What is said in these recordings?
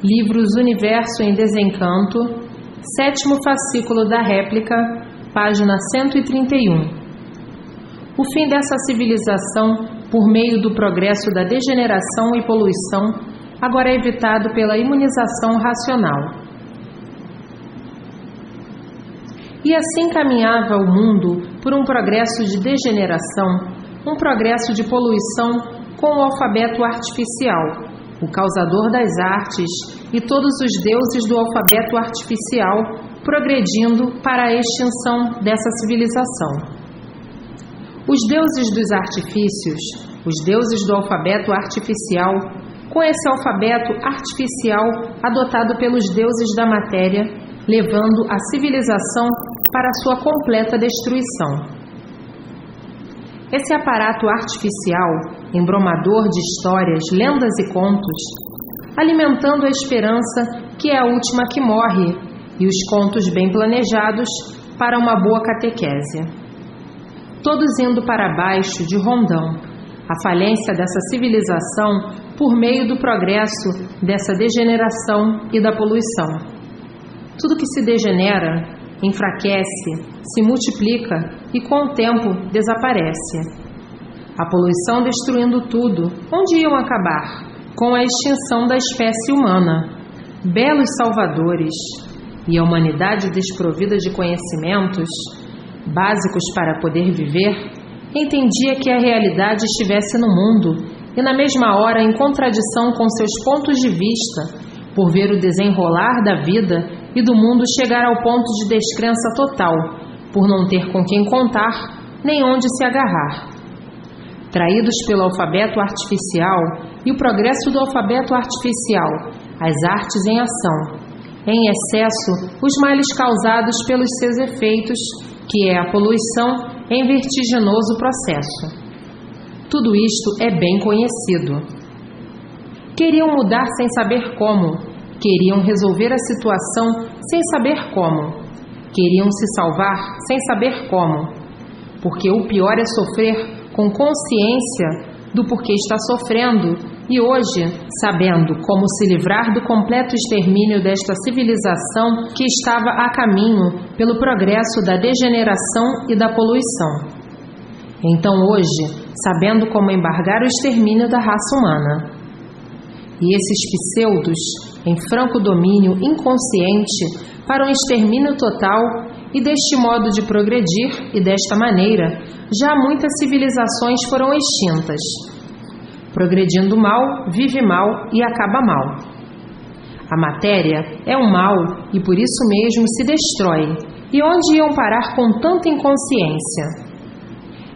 Livros Universo em Desencanto, 7º fascículo da réplica, página 131. O fim dessa civilização, por meio do progresso da degeneração e poluição, agora é evitado pela imunização racional. E assim caminhava o mundo por um progresso de degeneração, um progresso de poluição com o alfabeto artificial, o causador das artes e todos os deuses do alfabeto artificial progredindo para a extinção dessa civilização. Os deuses dos artifícios, os deuses do alfabeto artificial, com esse alfabeto artificial adotado pelos deuses da matéria, levando a civilização para a sua completa destruição. Esse aparato artificial, embromador de histórias, lendas e contos, alimentando a esperança que é a última que morre, e os contos bem planejados para uma boa catequese. Todos indo para baixo de rondão, a falência dessa civilização por meio do progresso dessa degeneração e da poluição. Tudo que se degenera enfraquece, se multiplica e com o tempo desaparece. A poluição destruindo tudo, onde iam acabar? Com a extinção da espécie humana. Belos salvadores. E a humanidade desprovida de conhecimentos básicos para poder viver, entendia que a realidade estivesse no mundo e na mesma hora em contradição com seus pontos de vista, por ver o desenrolar da vida e do mundo chegar ao ponto de descrença total, por não ter com quem contar, nem onde se agarrar. Traídos pelo alfabeto artificial e o progresso do alfabeto artificial, as artes em ação, em excesso, os males causados pelos seus efeitos, que é a poluição em vertiginoso processo. Tudo isto é bem conhecido. Queriam mudar sem saber como, queriam resolver a situação sem saber como, queriam se salvar sem saber como, porque o pior é sofrer com consciência do porquê está sofrendo e hoje, sabendo como se livrar do completo extermínio desta civilização que estava a caminho pelo progresso da degeneração e da poluição. Então hoje, sabendo como embargar o extermínio da raça humana. E esses pseudos, em franco domínio inconsciente, para um extermínio total, e deste modo de progredir, e desta maneira, já muitas civilizações foram extintas. Progredindo mal, vive mal e acaba mal. A matéria é um mal e por isso mesmo se destrói. E onde iam parar com tanta inconsciência?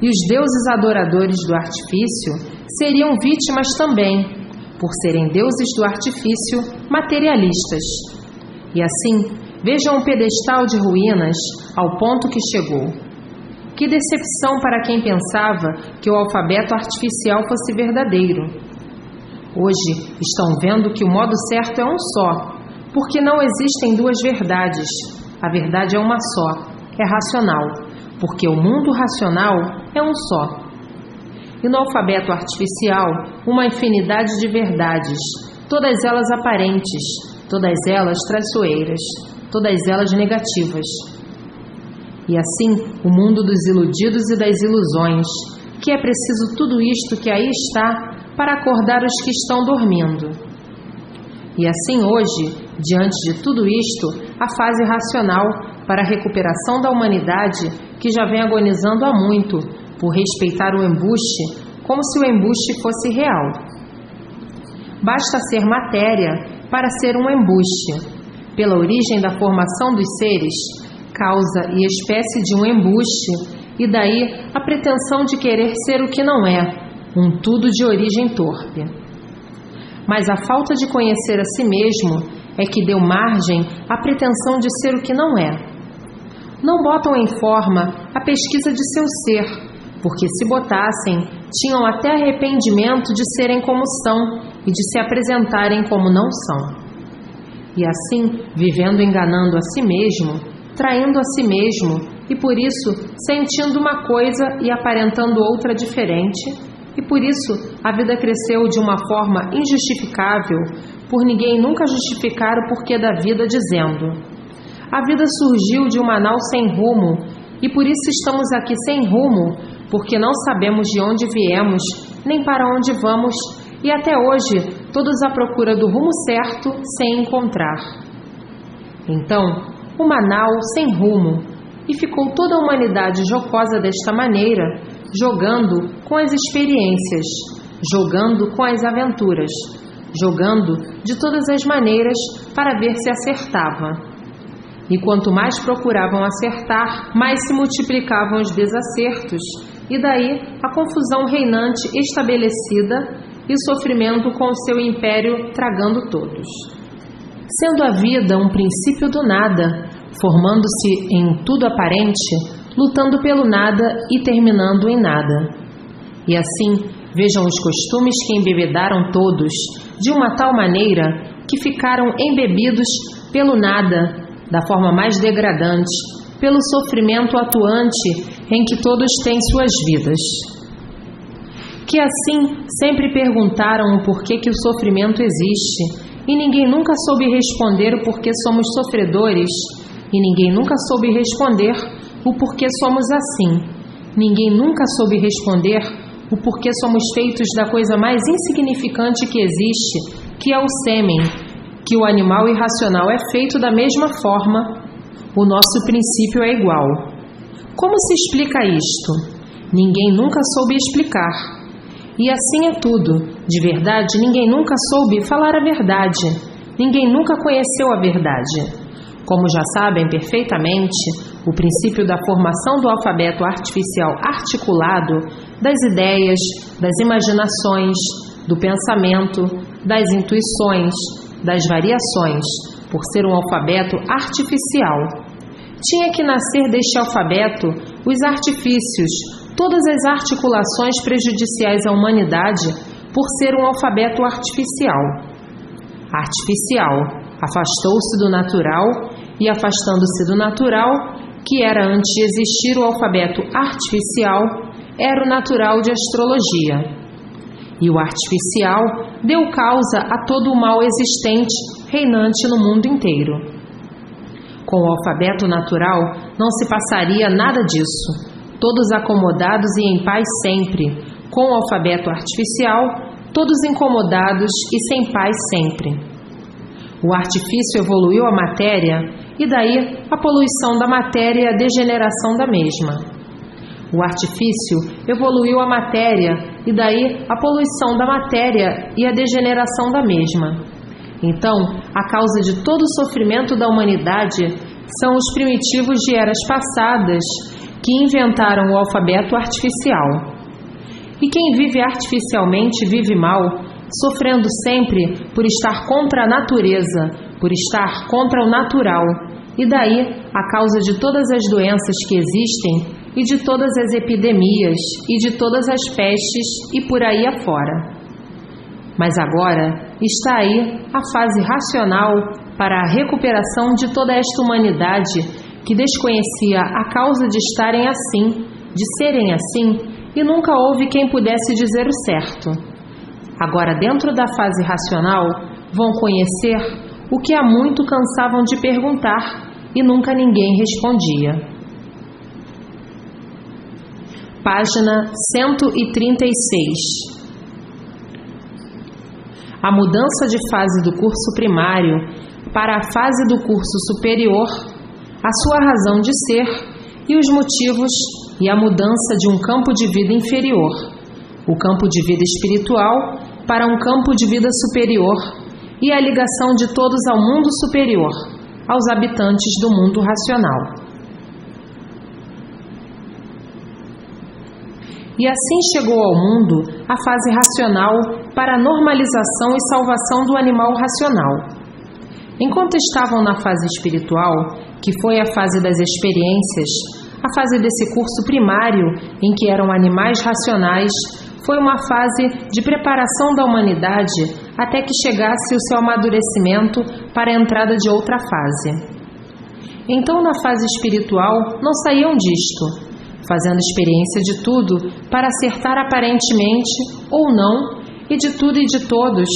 E os deuses adoradores do artifício seriam vítimas também, por serem deuses do artifício materialistas. E assim, vejam o pedestal de ruínas ao ponto que chegou. Que decepção para quem pensava que o alfabeto artificial fosse verdadeiro. Hoje estão vendo que o modo certo é um só, porque não existem duas verdades. A verdade é uma só, é racional, porque o mundo racional é um só. E no alfabeto artificial, uma infinidade de verdades, todas elas aparentes, todas elas traiçoeiras, todas elas negativas. E assim, o mundo dos iludidos e das ilusões, que é preciso tudo isto que aí está para acordar os que estão dormindo. E assim hoje, diante de tudo isto, a fase racional para a recuperação da humanidade, que já vem agonizando há muito, por respeitar o embuste, como se o embuste fosse real. Basta ser matéria para ser um embuste. Pela origem da formação dos seres, causa e espécie de um embuste, e daí a pretensão de querer ser o que não é, um tudo de origem torpe. Mas a falta de conhecer a si mesmo é que deu margem à pretensão de ser o que não é. Não botam em forma a pesquisa de seu ser, porque se botassem, tinham até arrependimento de serem como são e de se apresentarem como não são. E assim, vivendo enganando a si mesmo, traindo a si mesmo, e por isso sentindo uma coisa e aparentando outra diferente, e por isso a vida cresceu de uma forma injustificável, por ninguém nunca justificar o porquê da vida, dizendo: a vida surgiu de uma nau sem rumo, e por isso estamos aqui sem rumo, porque não sabemos de onde viemos, nem para onde vamos, e até hoje todos à procura do rumo certo, sem encontrar. Então, uma nau sem rumo, e ficou toda a humanidade jocosa desta maneira, jogando com as experiências, jogando com as aventuras, jogando de todas as maneiras para ver se acertava. E quanto mais procuravam acertar, mais se multiplicavam os desacertos, e daí a confusão reinante estabelecida e o sofrimento com o seu império tragando todos. Sendo a vida um princípio do nada, formando-se em tudo aparente, lutando pelo nada e terminando em nada. E assim, vejam os costumes que embebedaram todos, de uma tal maneira que ficaram embebidos pelo nada, da forma mais degradante, pelo sofrimento atuante em que todos têm suas vidas. Que assim sempre perguntaram o porquê que o sofrimento existe, e ninguém nunca soube responder o porquê somos sofredores, e ninguém nunca soube responder o porquê somos assim. Ninguém nunca soube responder o porquê somos feitos da coisa mais insignificante que existe, que é o sêmen, que o animal irracional é feito da mesma forma, o nosso princípio é igual. Como se explica isto? Ninguém nunca soube explicar. E assim é tudo. De verdade, ninguém nunca soube falar a verdade. Ninguém nunca conheceu a verdade. Como já sabem perfeitamente, o princípio da formação do alfabeto artificial articulado, das ideias, das imaginações, do pensamento, das intuições, das variações, por ser um alfabeto artificial. Tinha que nascer deste alfabeto os artifícios, todas as articulações prejudiciais à humanidade, por ser um alfabeto artificial. Artificial, afastou-se do natural, e afastando-se do natural, que era antes de existir o alfabeto artificial, era o natural de astrologia. E o artificial deu causa a todo o mal existente, reinante no mundo inteiro. Com o alfabeto natural não se passaria nada disso, todos acomodados e em paz sempre. Com o alfabeto artificial, todos incomodados e sem paz sempre. O artifício evoluiu a matéria, e daí a poluição da matéria e a degeneração da mesma. O artifício evoluiu a matéria, e daí a poluição da matéria e a degeneração da mesma. Então, a causa de todo o sofrimento da humanidade são os primitivos de eras passadas que inventaram o alfabeto artificial. E quem vive artificialmente vive mal, sofrendo sempre por estar contra a natureza, por estar contra o natural, e daí a causa de todas as doenças que existem, e de todas as epidemias, e de todas as pestes, e por aí afora. Mas agora está aí a fase racional para a recuperação de toda esta humanidade que desconhecia a causa de estarem assim, de serem assim, e nunca houve quem pudesse dizer o certo. Agora, dentro da fase racional, vão conhecer o que há muito cansavam de perguntar e nunca ninguém respondia. Página 136. A mudança de fase do curso primário para a fase do curso superior, a sua razão de ser e os motivos e a mudança de um campo de vida inferior, o campo de vida espiritual, para um campo de vida superior e a ligação de todos ao mundo superior, aos habitantes do mundo racional. E assim chegou ao mundo a fase racional para a normalização e salvação do animal racional. Enquanto estavam na fase espiritual, que foi a fase das experiências, a fase desse curso primário em que eram animais racionais, foi uma fase de preparação da humanidade até que chegasse o seu amadurecimento para a entrada de outra fase. Então, na fase espiritual, não saíam disto, fazendo experiência de tudo para acertar aparentemente ou não, e de tudo e de todos,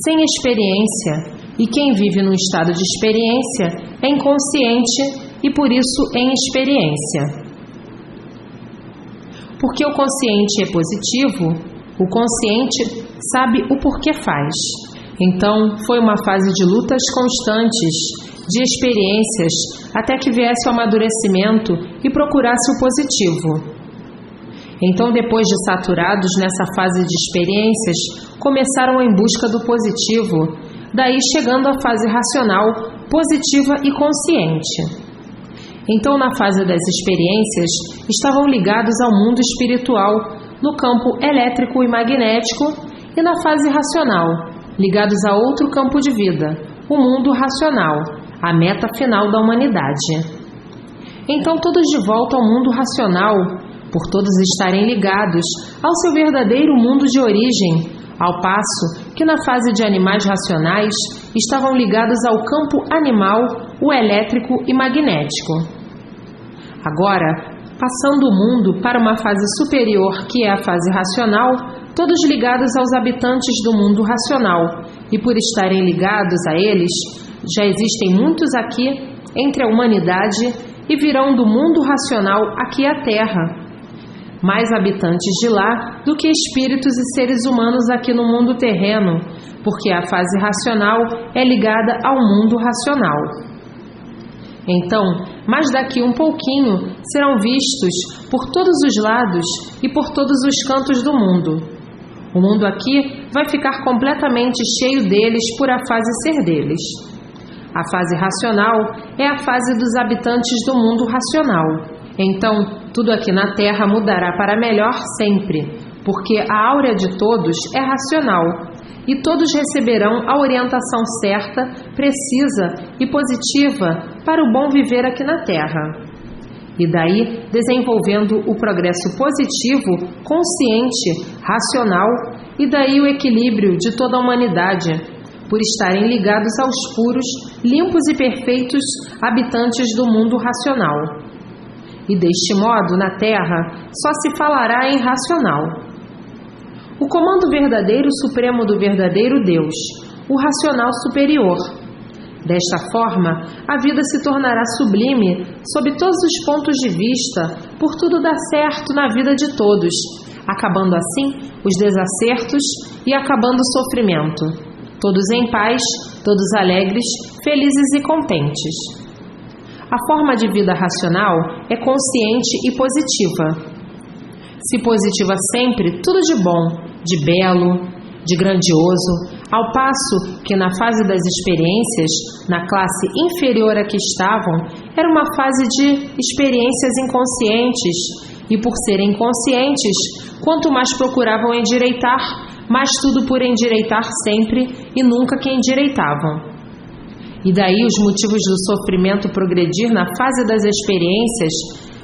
sem experiência, e quem vive num estado de experiência é inconsciente e por isso em experiência. Porque o consciente é positivo, o consciente sabe o porquê faz. Então, foi uma fase de lutas constantes, de experiências, até que viesse o amadurecimento e procurasse o positivo. Então, depois de saturados nessa fase de experiências, começaram em busca do positivo, daí chegando à fase racional, positiva e consciente. Então, na fase das experiências, estavam ligados ao mundo espiritual, no campo elétrico e magnético, e na fase racional, ligados a outro campo de vida, o mundo racional, a meta final da humanidade. Então, todos de volta ao mundo racional, por todos estarem ligados ao seu verdadeiro mundo de origem, ao passo que na fase de animais racionais estavam ligados ao campo animal, o elétrico e magnético. Agora, passando o mundo para uma fase superior, que é a fase racional, todos ligados aos habitantes do mundo racional, e por estarem ligados a eles, já existem muitos aqui entre a humanidade e virão do mundo racional aqui à Terra, mais habitantes de lá do que espíritos e seres humanos aqui no mundo terreno, porque a fase racional é ligada ao mundo racional. Então, mais daqui um pouquinho, serão vistos por todos os lados e por todos os cantos do mundo. O mundo aqui vai ficar completamente cheio deles por a fase ser deles. A fase racional é a fase dos habitantes do mundo racional. Então, tudo aqui na Terra mudará para melhor sempre, porque a áurea de todos é racional, e todos receberão a orientação certa, precisa e positiva para o bom viver aqui na Terra. E daí, desenvolvendo o progresso positivo, consciente, racional, e daí o equilíbrio de toda a humanidade, por estarem ligados aos puros, limpos e perfeitos habitantes do mundo racional. E deste modo, na Terra, só se falará em racional. O comando verdadeiro supremo do verdadeiro Deus, o racional superior. Desta forma, a vida se tornará sublime sob todos os pontos de vista, por tudo dar certo na vida de todos, acabando assim os desacertos e acabando o sofrimento. Todos em paz, todos alegres, felizes e contentes. A forma de vida racional é consciente e positiva. Se positiva sempre tudo de bom, de belo, de grandioso, ao passo que na fase das experiências, na classe inferior a que estavam, era uma fase de experiências inconscientes, e por serem inconscientes, quanto mais procuravam endireitar, mais tudo por endireitar sempre e nunca que endireitavam. E daí os motivos do sofrimento progredir na fase das experiências,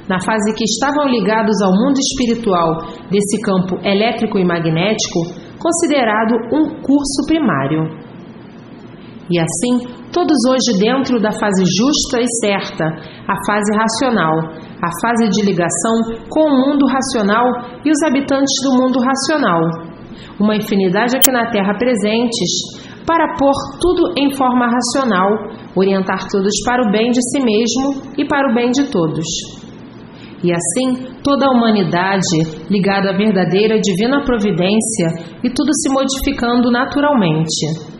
na fase que estavam ligados ao mundo espiritual desse campo elétrico e magnético, considerado um curso primário. E assim, todos hoje dentro da fase justa e certa, a fase racional, a fase de ligação com o mundo racional e os habitantes do mundo racional, uma infinidade aqui na Terra presentes, para pôr tudo em forma racional, orientar todos para o bem de si mesmo e para o bem de todos. E assim, toda a humanidade ligada à verdadeira divina providência e tudo se modificando naturalmente.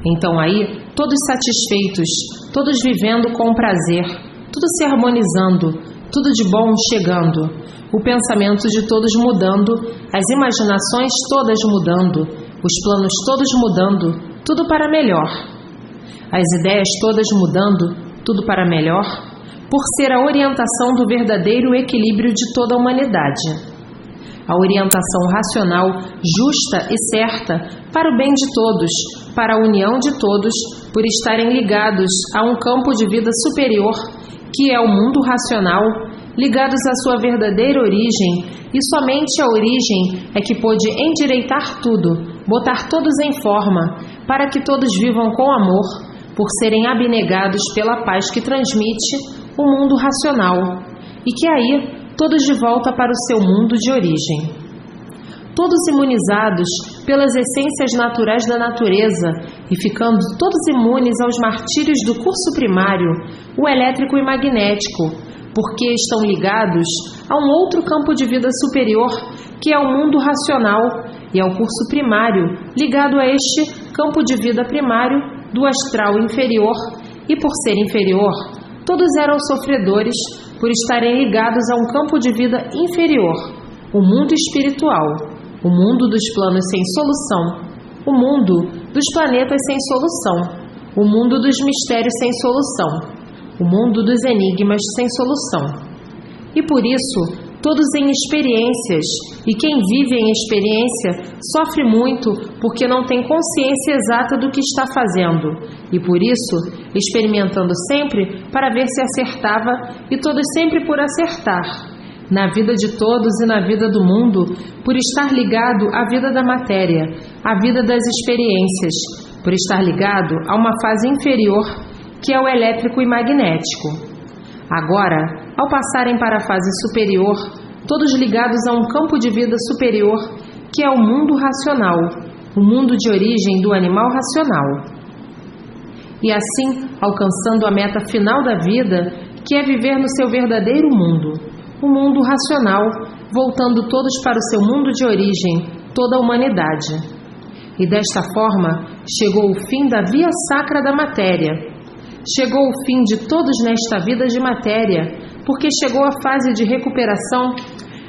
Então aí, todos satisfeitos, todos vivendo com prazer, tudo se harmonizando, tudo de bom chegando, o pensamento de todos mudando, as imaginações todas mudando, os planos todos mudando, tudo para melhor. As ideias todas mudando, tudo para melhor, por ser a orientação do verdadeiro equilíbrio de toda a humanidade. A orientação racional, justa e certa, para o bem de todos, para a união de todos, por estarem ligados a um campo de vida superior, que é o mundo racional, ligados à sua verdadeira origem, e somente a origem é que pôde endireitar tudo, botar todos em forma, para que todos vivam com amor, por serem abnegados pela paz que transmite o mundo racional, e que aí todos de volta para o seu mundo de origem. todos imunizados pelas essências naturais da natureza e ficando todos imunes aos martírios do curso primário, o elétrico e magnético, porque estão ligados a um outro campo de vida superior, que é o mundo racional, e ao curso primário, ligado a este campo de vida primário do astral inferior, e por ser inferior, todos eram sofredores por estarem ligados a um campo de vida inferior, o mundo espiritual, o mundo dos planos sem solução, o mundo dos planetas sem solução, o mundo dos mistérios sem solução, o mundo dos enigmas sem solução. E por isso, todos em experiências, e quem vive em experiência sofre muito porque não tem consciência exata do que está fazendo, e por isso, experimentando sempre para ver se acertava, e todos sempre por acertar, na vida de todos e na vida do mundo, por estar ligado à vida da matéria, à vida das experiências, por estar ligado a uma fase inferior, que é o elétrico e magnético. Agora, ao passarem para a fase superior, todos ligados a um campo de vida superior, que é o mundo racional, o mundo de origem do animal racional. E assim, alcançando a meta final da vida, que é viver no seu verdadeiro mundo, o mundo racional, voltando todos para o seu mundo de origem, toda a humanidade. E desta forma, chegou o fim da via sacra da matéria. Chegou o fim de todos nesta vida de matéria, porque chegou a fase de recuperação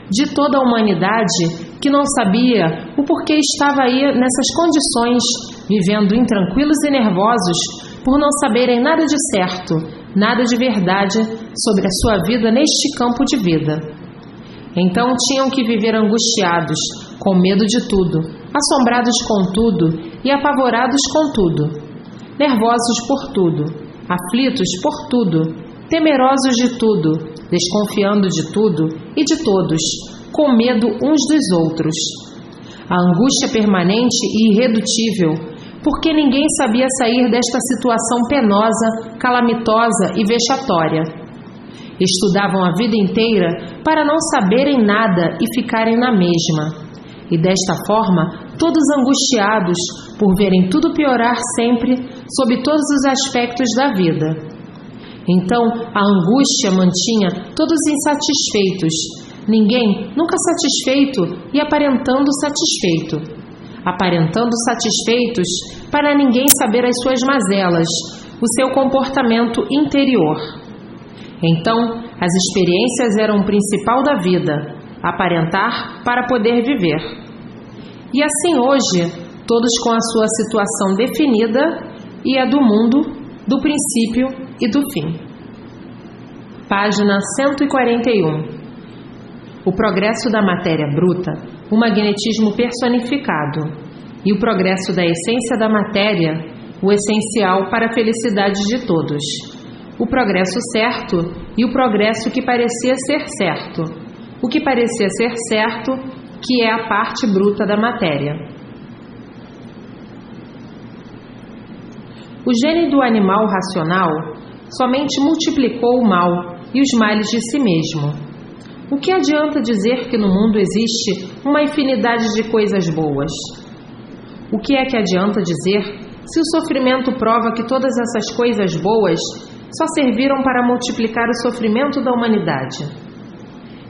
de toda a humanidade que não sabia o porquê estava aí nessas condições, vivendo intranquilos e nervosos por não saberem nada de certo, nada de verdade sobre a sua vida neste campo de vida. Então tinham que viver angustiados, com medo de tudo, assombrados com tudo e apavorados com tudo, nervosos por tudo, aflitos por tudo, temerosos de tudo, desconfiando de tudo e de todos, com medo uns dos outros. A angústia permanente e irredutível, porque ninguém sabia sair desta situação penosa, calamitosa e vexatória. Estudavam a vida inteira para não saberem nada e ficarem na mesma. E desta forma, todos angustiados por verem tudo piorar sempre sob todos os aspectos da vida. Então, a angústia mantinha todos insatisfeitos, ninguém nunca satisfeito e aparentando satisfeito. Aparentando satisfeitos para ninguém saber as suas mazelas, o seu comportamento interior. Então, as experiências eram o principal da vida, aparentar para poder viver. E assim hoje, todos com a sua situação definida e a do mundo, do princípio e do fim. Página 141. O progresso da matéria bruta, o magnetismo personificado, e o progresso da essência da matéria, o essencial para a felicidade de todos. O progresso certo e o progresso que parecia ser certo. O que parecia ser certo, que é a parte bruta da matéria. O gene do animal racional somente multiplicou o mal e os males de si mesmo. O que adianta dizer que no mundo existe uma infinidade de coisas boas? O que é que adianta dizer se o sofrimento prova que todas essas coisas boas só serviram para multiplicar o sofrimento da humanidade?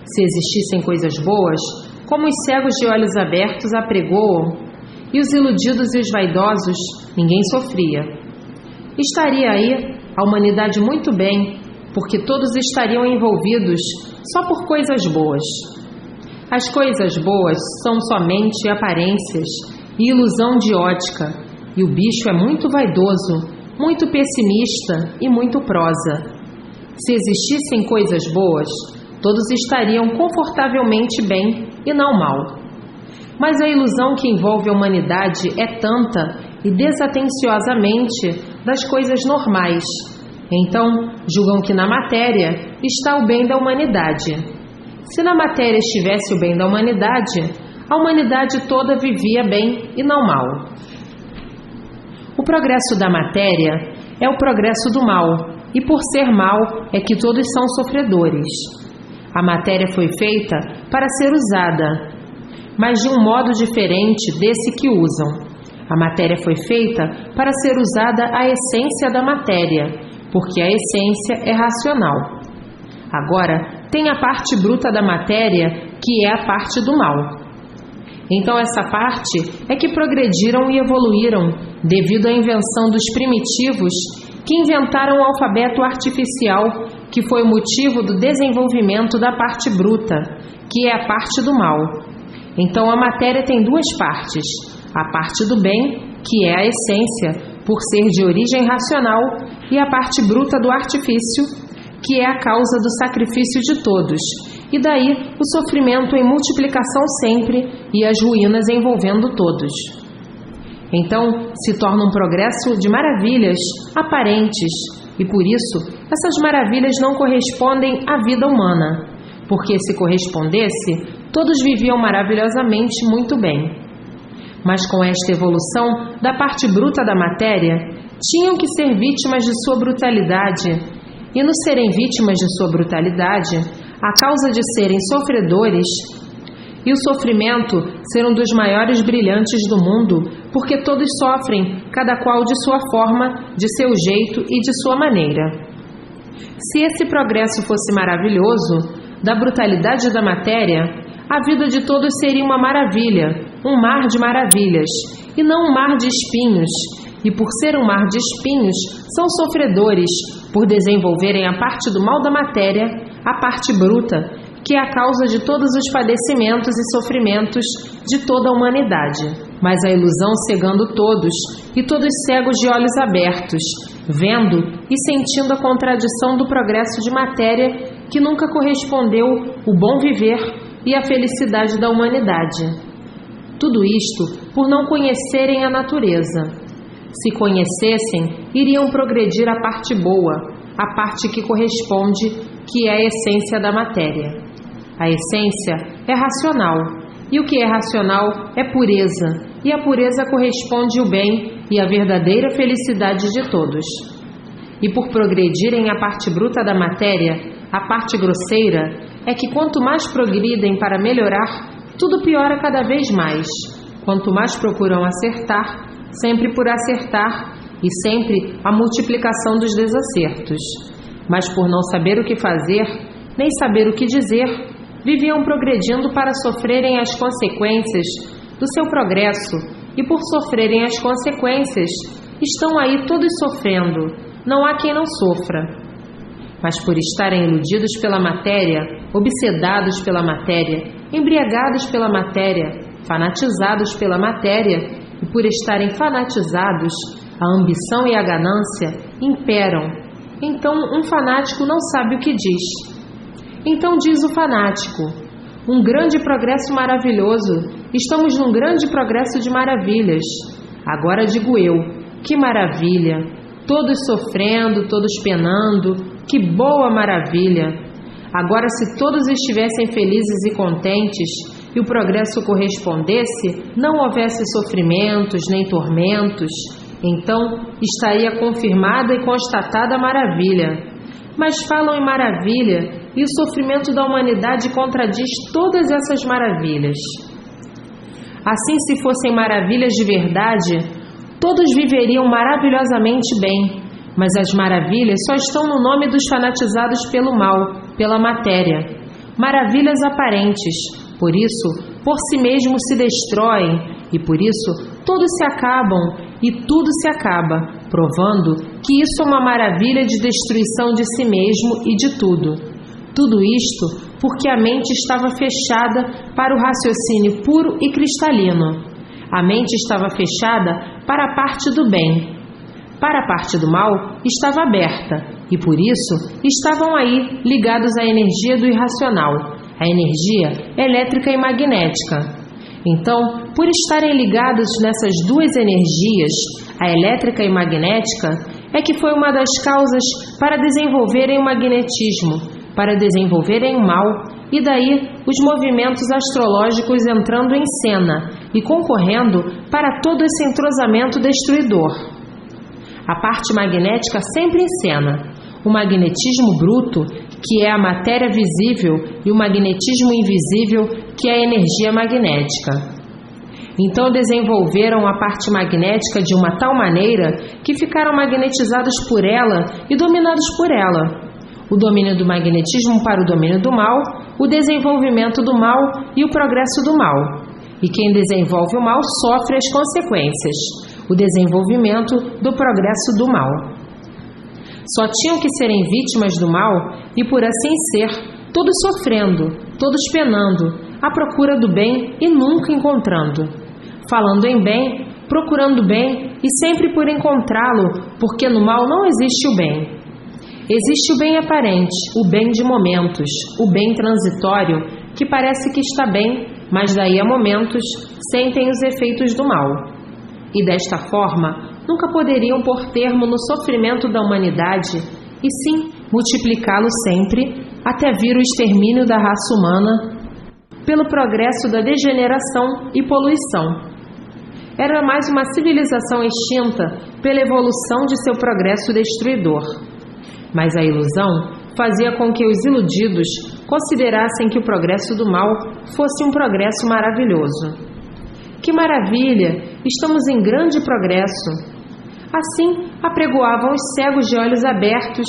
Se existissem coisas boas, como os cegos de olhos abertos apregoam, e os iludidos e os vaidosos, ninguém sofria. Estaria aí a humanidade muito bem, porque todos estariam envolvidos só por coisas boas. As coisas boas são somente aparências e ilusão de ótica, e o bicho é muito vaidoso, muito pessimista e muito prosa. Se existissem coisas boas, todos estariam confortavelmente bem e não mal. Mas a ilusão que envolve a humanidade é tanta e desatenciosamente das coisas normais. Então, julgam que na matéria está o bem da humanidade. Se na matéria estivesse o bem da humanidade, a humanidade toda vivia bem e não mal. O progresso da matéria é o progresso do mal, e por ser mal é que todos são sofredores. A matéria foi feita para ser usada. mas de um modo diferente desse que usam. A matéria foi feita para ser usada a essência da matéria, porque a essência é racional. Agora, tem a parte bruta da matéria, que é a parte do mal. Então essa parte é que progrediram e evoluíram devido à invenção dos primitivos que inventaram o alfabeto artificial, que foi o motivo do desenvolvimento da parte bruta, que é a parte do mal. Então a matéria tem duas partes: a parte do bem, que é a essência, por ser de origem racional, e a parte bruta do artifício, que é a causa do sacrifício de todos, e daí o sofrimento em multiplicação sempre e as ruínas envolvendo todos. Então se torna um progresso de maravilhas aparentes, e por isso essas maravilhas não correspondem à vida humana, porque se correspondesse, todos viviam maravilhosamente muito bem. Mas com esta evolução da parte bruta da matéria, tinham que ser vítimas de sua brutalidade, e no serem vítimas de sua brutalidade, a causa de serem sofredores, e o sofrimento ser um dos maiores brilhantes do mundo, porque todos sofrem, cada qual de sua forma, de seu jeito e de sua maneira. Se esse progresso fosse maravilhoso, da brutalidade da matéria, a vida de todos seria uma maravilha, um mar de maravilhas, e não um mar de espinhos. E por ser um mar de espinhos, são sofredores, por desenvolverem a parte do mal da matéria, a parte bruta, que é a causa de todos os padecimentos e sofrimentos de toda a humanidade. Mas a ilusão cegando todos, e todos cegos de olhos abertos, vendo e sentindo a contradição do progresso de matéria que nunca correspondeu o bom viver e a felicidade da humanidade. Tudo isto por não conhecerem a natureza. Se conhecessem, iriam progredir a parte boa, a parte que corresponde, que é a essência da matéria. A essência é racional, e o que é racional é pureza, e a pureza corresponde o bem e a verdadeira felicidade de todos. E por progredirem a parte bruta da matéria, a parte grosseira, é que quanto mais progridem para melhorar, tudo piora cada vez mais. Quanto mais procuram acertar, sempre por acertar, e sempre a multiplicação dos desacertos. Mas por não saber o que fazer, nem saber o que dizer, viviam progredindo para sofrerem as consequências do seu progresso, e por sofrerem as consequências, estão aí todos sofrendo, não há quem não sofra. Mas por estarem iludidos pela matéria, obsedados pela matéria, embriagados pela matéria, fanatizados pela matéria, e por estarem fanatizados, a ambição e a ganância imperam. Então um fanático não sabe o que diz. Então diz o fanático: um grande progresso maravilhoso, estamos num grande progresso de maravilhas. Agora digo eu: que maravilha! Todos sofrendo, todos penando, que boa maravilha! Agora, se todos estivessem felizes e contentes, e o progresso correspondesse, não houvesse sofrimentos nem tormentos, então estaria confirmada e constatada a maravilha. Mas falam em maravilha, e o sofrimento da humanidade contradiz todas essas maravilhas. Assim, se fossem maravilhas de verdade, todos viveriam maravilhosamente bem, mas as maravilhas só estão no nome dos fanatizados pelo mal, pela matéria. Maravilhas aparentes, por isso, por si mesmos se destroem, e por isso todos se acabam e tudo se acaba, provando que isso é uma maravilha de destruição de si mesmo e de tudo. Tudo isto porque a mente estava fechada para o raciocínio puro e cristalino. A mente estava fechada para a parte do bem. Para a parte do mal estava aberta, e por isso estavam aí ligados à energia do irracional, a energia elétrica e magnética. Então, por estarem ligados nessas duas energias, a elétrica e magnética, é que foi uma das causas para desenvolverem o magnetismo, para desenvolverem o mal, e daí os movimentos astrológicos entrando em cena e concorrendo para todo esse entrosamento destruidor. A parte magnética sempre em cena, o magnetismo bruto, que é a matéria visível, e o magnetismo invisível, que é a energia magnética. Então desenvolveram a parte magnética de uma tal maneira que ficaram magnetizados por ela e dominados por ela. O domínio do magnetismo para o domínio do mal, o desenvolvimento do mal e o progresso do mal. E quem desenvolve o mal sofre as consequências, o desenvolvimento do progresso do mal. Só tinham que serem vítimas do mal e por assim ser, todos sofrendo, todos penando, à procura do bem e nunca encontrando. Falando em bem, procurando bem e sempre por encontrá-lo, porque no mal não existe o bem. Existe o bem aparente, o bem de momentos, o bem transitório, que parece que está bem, mas daí a momentos sentem os efeitos do mal. E desta forma, nunca poderiam pôr termo no sofrimento da humanidade, e sim multiplicá-lo sempre, até vir o extermínio da raça humana, pelo progresso da degeneração e poluição. Era mais uma civilização extinta pela evolução de seu progresso destruidor. Mas a ilusão fazia com que os iludidos considerassem que o progresso do mal fosse um progresso maravilhoso. Que maravilha! Estamos em grande progresso. Assim, apregoavam os cegos de olhos abertos,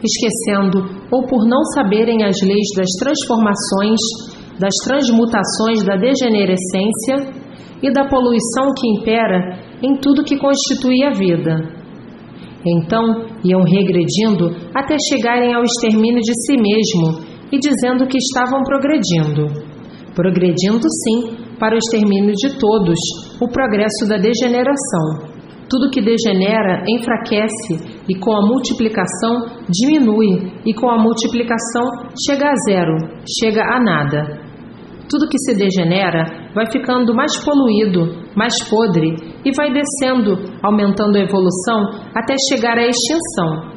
esquecendo ou por não saberem as leis das transformações, das transmutações da degenerescência e da poluição que impera em tudo que constitui a vida. Então, iam regredindo até chegarem ao extermínio de si mesmo e dizendo que estavam progredindo. Progredindo, sim, para o extermínio de todos, o progresso da degeneração. Tudo que degenera enfraquece e com a multiplicação diminui e com a multiplicação chega a zero, chega a nada. Tudo que se degenera vai ficando mais poluído, mais podre e vai descendo, aumentando a evolução até chegar à extinção.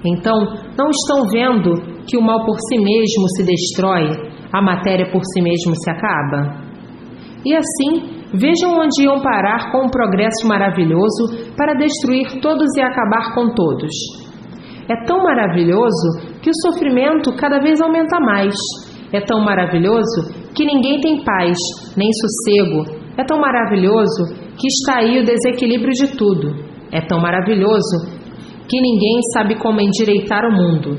Então, não estão vendo que o mal por si mesmo se destrói, a matéria por si mesmo se acaba? E assim, vejam onde iam parar com um progresso maravilhoso para destruir todos e acabar com todos. É tão maravilhoso que o sofrimento cada vez aumenta mais. É tão maravilhoso que ninguém tem paz, nem sossego. É tão maravilhoso que está aí o desequilíbrio de tudo. É tão maravilhoso que ninguém sabe como endireitar o mundo.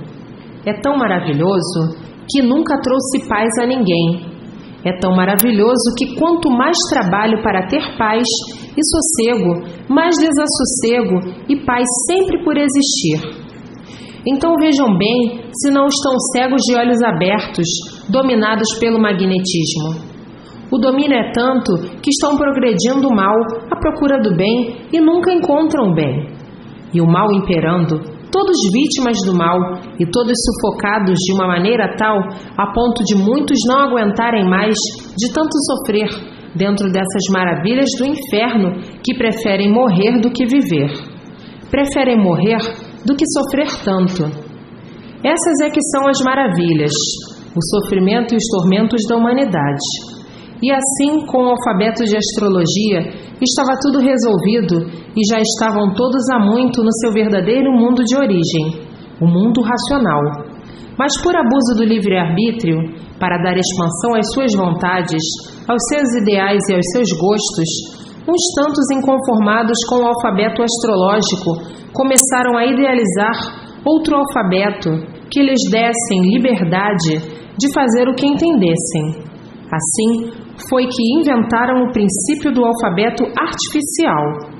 É tão maravilhoso que nunca trouxe paz a ninguém. É tão maravilhoso que quanto mais trabalho para ter paz e sossego, mais desassossego e paz sempre por existir. Então vejam bem se não estão cegos de olhos abertos, dominados pelo magnetismo. O domínio é tanto que estão progredindo o mal à procura do bem e nunca encontram o bem. E o mal imperando, todos vítimas do mal e todos sufocados de uma maneira tal a ponto de muitos não aguentarem mais de tanto sofrer dentro dessas maravilhas do inferno que preferem morrer do que viver. Preferem morrer do que sofrer tanto. Essas é que são as maravilhas, o sofrimento e os tormentos da humanidade. E assim, com o alfabeto de astrologia, estava tudo resolvido e já estavam todos há muito no seu verdadeiro mundo de origem, o mundo racional. Mas por abuso do livre-arbítrio, para dar expansão às suas vontades, aos seus ideais e aos seus gostos, uns tantos inconformados com o alfabeto astrológico começaram a idealizar outro alfabeto que lhes dessem liberdade de fazer o que entendessem. Assim, foi que inventaram o princípio do alfabeto artificial.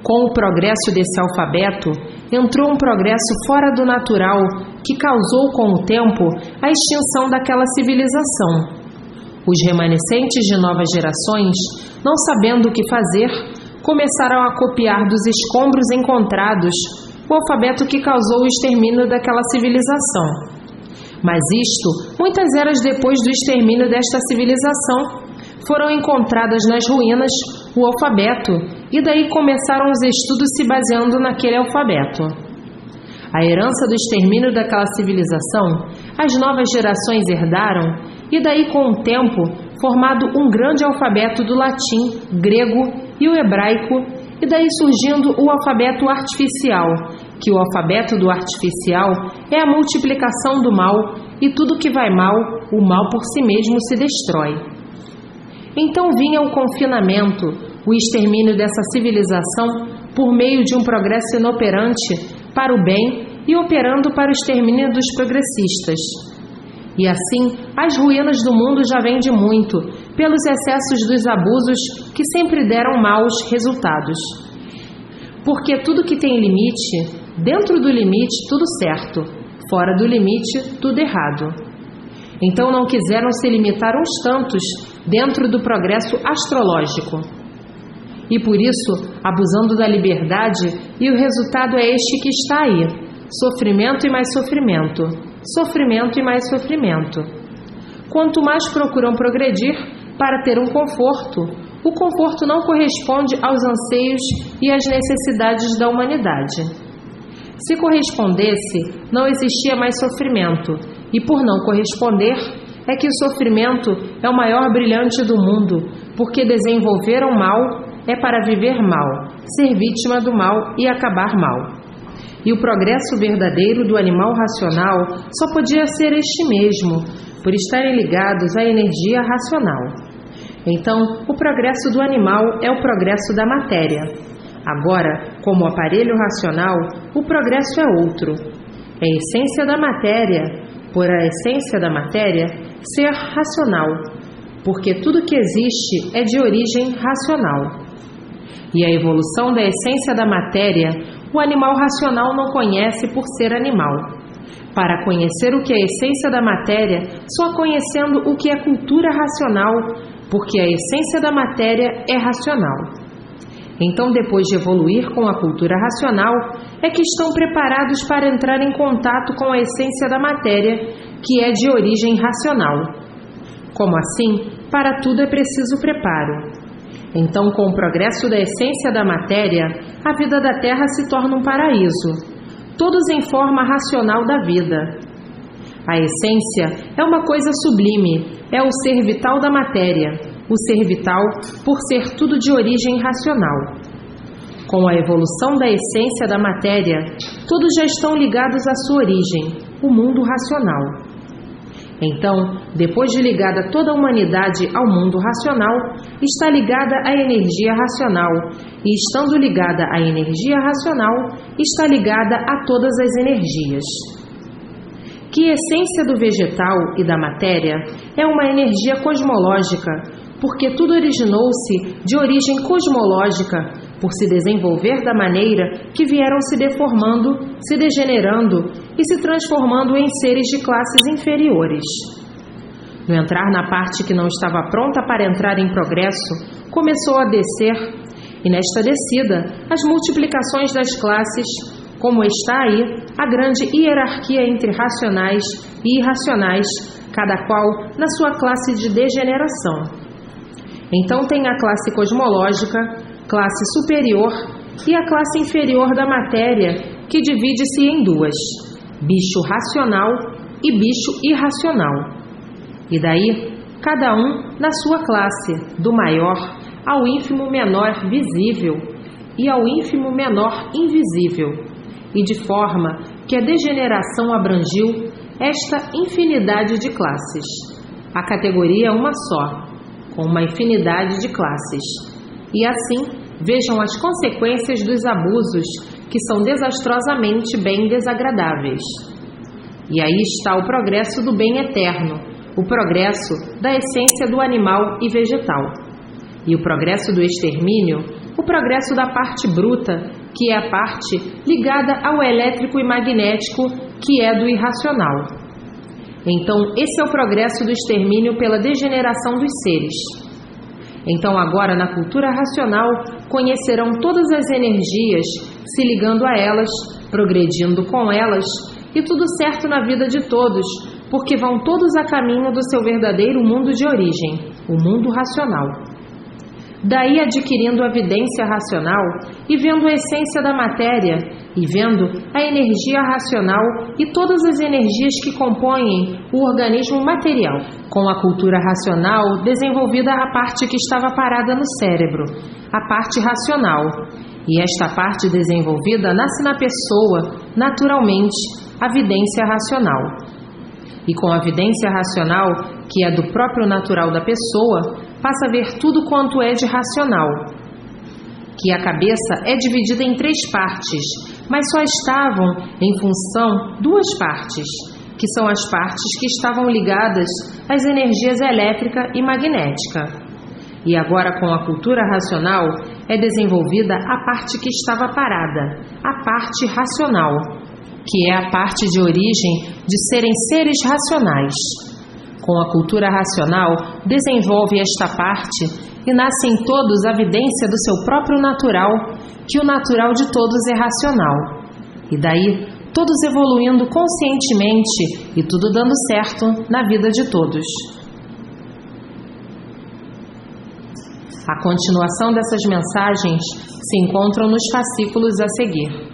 Com o progresso desse alfabeto, entrou um progresso fora do natural que causou com o tempo a extinção daquela civilização. Os remanescentes de novas gerações, não sabendo o que fazer, começaram a copiar dos escombros encontrados o alfabeto que causou o extermínio daquela civilização. Mas isto, muitas eras depois do extermínio desta civilização, foram encontradas nas ruínas o alfabeto, e daí começaram os estudos se baseando naquele alfabeto. A herança do extermínio daquela civilização, as novas gerações herdaram, e daí com o tempo, formado um grande alfabeto do latim, grego e o hebraico, e daí surgindo o alfabeto artificial, que o alfabeto do artificial é a multiplicação do mal, e tudo que vai mal, o mal por si mesmo se destrói. Então vinha o confinamento, o extermínio dessa civilização por meio de um progresso inoperante para o bem e operando para o extermínio dos progressistas. E assim, as ruínas do mundo já vêm de muito, pelos excessos dos abusos que sempre deram maus resultados. Porque tudo que tem limite, dentro do limite tudo certo, fora do limite tudo errado. Então não quiseram se limitar uns tantos dentro do progresso astrológico. E por isso, abusando da liberdade, e o resultado é este que está aí: sofrimento e mais sofrimento, sofrimento e mais sofrimento. Quanto mais procuram progredir para ter um conforto, o conforto não corresponde aos anseios e às necessidades da humanidade. Se correspondesse, não existia mais sofrimento, e por não corresponder, é que o sofrimento é o maior brilhante do mundo, porque desenvolver o mal é para viver mal, ser vítima do mal e acabar mal. E o progresso verdadeiro do animal racional só podia ser este mesmo, por estarem ligados à energia racional. Então, o progresso do animal é o progresso da matéria. Agora, como aparelho racional, o progresso é outro. É a essência da matéria, por a essência da matéria ser racional, porque tudo que existe é de origem racional. E a evolução da essência da matéria, o animal racional não conhece por ser animal. Para conhecer o que é a essência da matéria, só conhecendo o que é cultura racional, porque a essência da matéria é racional. Então, depois de evoluir com a cultura racional, é que estão preparados para entrar em contato com a essência da matéria, que é de origem racional. Como assim, para tudo é preciso preparo. Então, com o progresso da essência da matéria, a vida da Terra se torna um paraíso, todos em forma racional da vida. A essência é uma coisa sublime, é o ser vital da matéria, o ser vital por ser tudo de origem racional. Com a evolução da essência da matéria, todos já estão ligados à sua origem, o mundo racional. Então, depois de ligada toda a humanidade ao mundo racional, está ligada à energia racional, e estando ligada à energia racional, está ligada a todas as energias. Que a essência do vegetal e da matéria é uma energia cosmológica, porque tudo originou-se de origem cosmológica, por se desenvolver da maneira que vieram se deformando, se degenerando e se transformando em seres de classes inferiores. No entrar na parte que não estava pronta para entrar em progresso, começou a descer, e nesta descida, as multiplicações das classes, como está aí, a grande hierarquia entre racionais e irracionais, cada qual na sua classe de degeneração. Então tem a classe cosmológica, classe superior e a classe inferior da matéria, que divide-se em duas: bicho racional e bicho irracional. E daí, cada um na sua classe, do maior ao ínfimo menor visível e ao ínfimo menor invisível, e de forma que a degeneração abrangiu esta infinidade de classes. A categoria é uma só, com uma infinidade de classes. E assim, vejam as consequências dos abusos, que são desastrosamente bem desagradáveis. E aí está o progresso do bem eterno, o progresso da essência do animal e vegetal. E o progresso do extermínio, o progresso da parte bruta, que é a parte ligada ao elétrico e magnético, que é do irracional. Então, esse é o progresso do extermínio pela degeneração dos seres. Então, agora, na cultura racional, conhecerão todas as energias, se ligando a elas, progredindo com elas, e tudo certo na vida de todos, porque vão todos a caminho do seu verdadeiro mundo de origem, o mundo racional. Daí, adquirindo a vidência racional e vendo a essência da matéria, e vendo a energia racional e todas as energias que compõem o organismo material, com a cultura racional desenvolvida a parte que estava parada no cérebro, a parte racional, E esta parte desenvolvida nasce na pessoa, naturalmente, a vidência racional. E com a vidência racional, que é do próprio natural da pessoa, passa a ver tudo quanto é de racional. Que a cabeça é dividida em 3 partes, mas só estavam em função 2 partes, que são as partes que estavam ligadas às energias elétrica e magnética. E agora, com a cultura racional, é desenvolvida a parte que estava parada, a parte racional, que é a parte de origem de serem seres racionais. Com a cultura racional, desenvolve esta parte e nasce em todos a vidência do seu próprio natural, que o natural de todos é racional. E daí, todos evoluindo conscientemente e tudo dando certo na vida de todos. A continuação dessas mensagens se encontram nos fascículos a seguir.